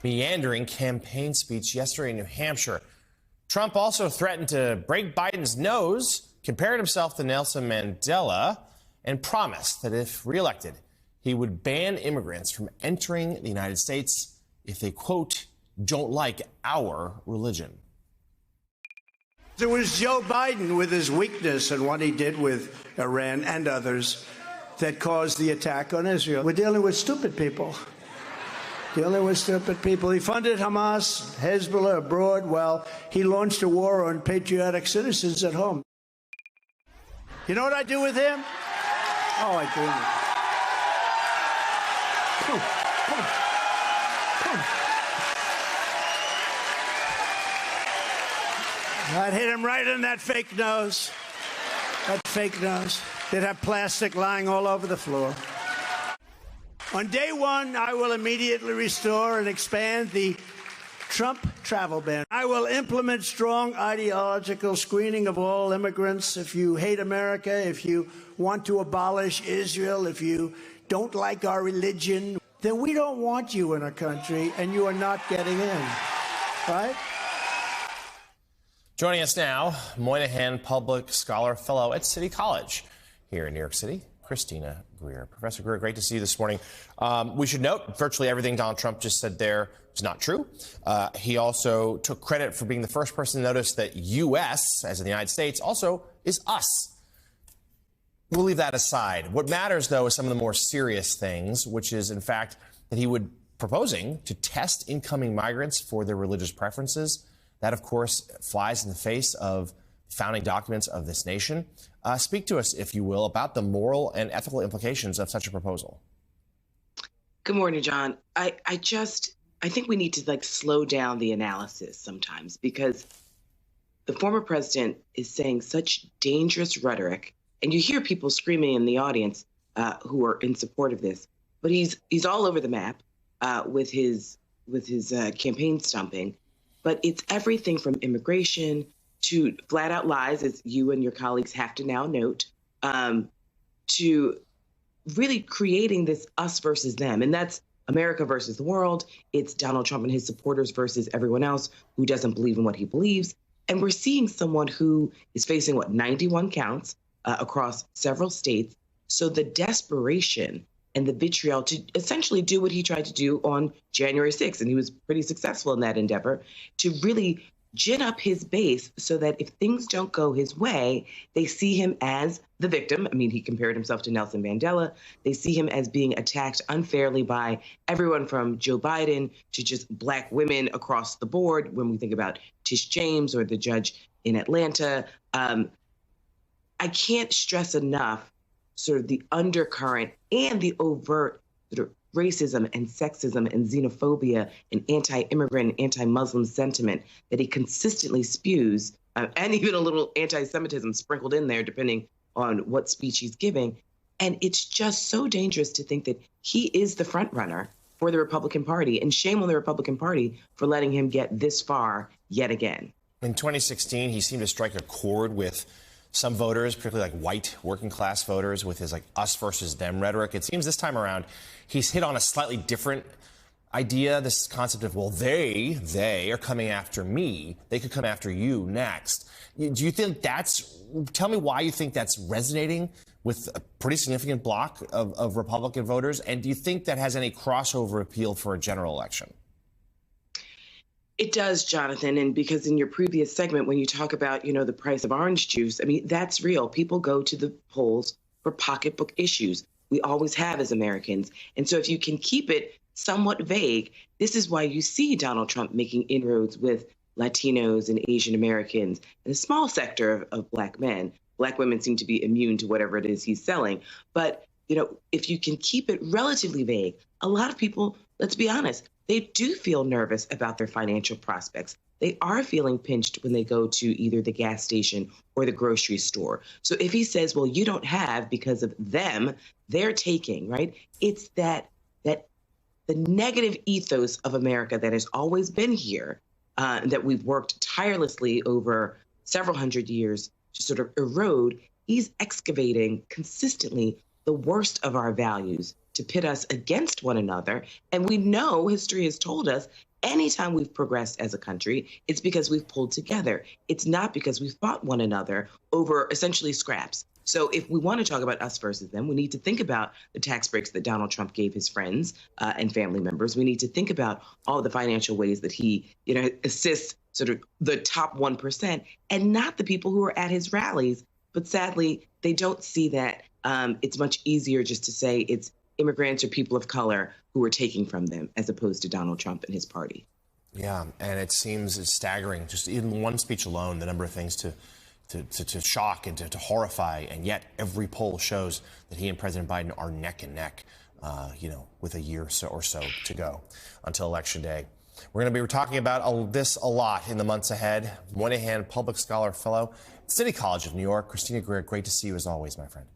meandering campaign speech yesterday in New Hampshire. Trump also threatened to break Biden's nose, compared himself to Nelson Mandela, and promised that if reelected, he would ban immigrants from entering the United States if they, quote, don't like our religion. It was Joe Biden with his weakness and what he did with Iran and others that caused the attack on Israel. We're dealing with stupid people. Dealing with stupid people. He funded Hamas, Hezbollah abroad while he launched a war on patriotic citizens at home. You know what I do with him? Oh, I do. Boom, boom, boom. I'd hit him right in that fake nose. That fake nose. They'd have plastic lying all over the floor. On day one, I will immediately restore and expand the Trump travel ban. I will implement strong ideological screening of all immigrants. If you hate America, if you want to abolish Israel, if you don't like our religion, then we don't want you in our country, and you are not getting in, right? Joining us now, Moynihan Public Scholar Fellow at City College here in New York City, Christina Greer. Professor Greer, great to see you this morning. We should note virtually everything Donald Trump just said there is not true. He also took credit for being the first person to notice that U.S., as in the United States, also is us. We'll leave that aside. What matters, though, is some of the more serious things, which is, in fact, that he would proposing to test incoming migrants for their religious preferences. That, of course, flies in the face of founding documents of this nation. Speak to us, if you will, about the moral and ethical implications of such a proposal. Good morning, John. I think we need to slow down the analysis sometimes, because the former president is saying such dangerous rhetoric, and you hear people screaming in the audience who are in support of this. But he's all over the map with his campaign stumping. But it's everything from immigration to flat out lies, as you and your colleagues have to now note, to really creating this us versus them. And that's America versus the world. It's Donald Trump and his supporters versus everyone else who doesn't believe in what he believes. And we're seeing someone who is facing, 91 counts across several states. So the desperation and the vitriol to essentially do what he tried to do on January 6th, and he was pretty successful in that endeavor, to really gin up his base so that if things don't go his way, they see him as the victim. I mean, he compared himself to Nelson Mandela. They see him as being attacked unfairly by everyone from Joe Biden to just Black women across the board. When we think about Tish James or the judge in Atlanta, I can't stress enough sort of the undercurrent and the overt sort of racism and sexism and xenophobia and anti-immigrant and anti-Muslim sentiment that he consistently spews, and even a little anti-Semitism sprinkled in there, depending on what speech he's giving. And it's just so dangerous to think that he is the front runner for the Republican Party, and shame on the Republican Party for letting him get this far yet again. In 2016, he seemed to strike a chord with some voters, particularly white working class voters, with his us versus them rhetoric. It seems this time around he's hit on a slightly different idea, this concept of, well, they are coming after me. They could come after you next. Do you think tell me why you think that's resonating with a pretty significant block of Republican voters? And do you think that has any crossover appeal for a general election? It does, Jonathan, and because in your previous segment, when you talk about, the price of orange juice, I mean, that's real. People go to the polls for pocketbook issues. We always have as Americans. And so if you can keep it somewhat vague, this is why you see Donald Trump making inroads with Latinos and Asian Americans and a small sector of Black men. Black women seem to be immune to whatever it is he's selling. But, if you can keep it relatively vague, a lot of people, let's be honest, they do feel nervous about their financial prospects. They are feeling pinched when they go to either the gas station or the grocery store. So if he says, well, you don't have because of them, they're taking, right? It's that the negative ethos of America that has always been here, that we've worked tirelessly over several hundred years to sort of erode. He's excavating consistently the worst of our values to pit us against one another. And we know history has told us Anytime we've progressed as a country, it's because we've pulled together. It's not because we've fought one another over essentially scraps. So if we want to talk about us versus them, we need to think about the tax breaks that Donald Trump gave his friends and family members. We need to think about all the financial ways that he, assists sort of the top 1% and not the people who are at his rallies. But sadly, they don't see that. It's much easier just to say it's immigrants or people of color who are taking from them as opposed to Donald Trump and his party. Yeah, and it seems staggering, just in one speech alone, the number of things to shock and to horrify, and yet every poll shows that he and President Biden are neck and neck, with a year or so to go until Election Day. We're going to be talking about this a lot in the months ahead. Moynihan Public Scholar Fellow, City College of New York, Christina Greer, great to see you as always, my friend.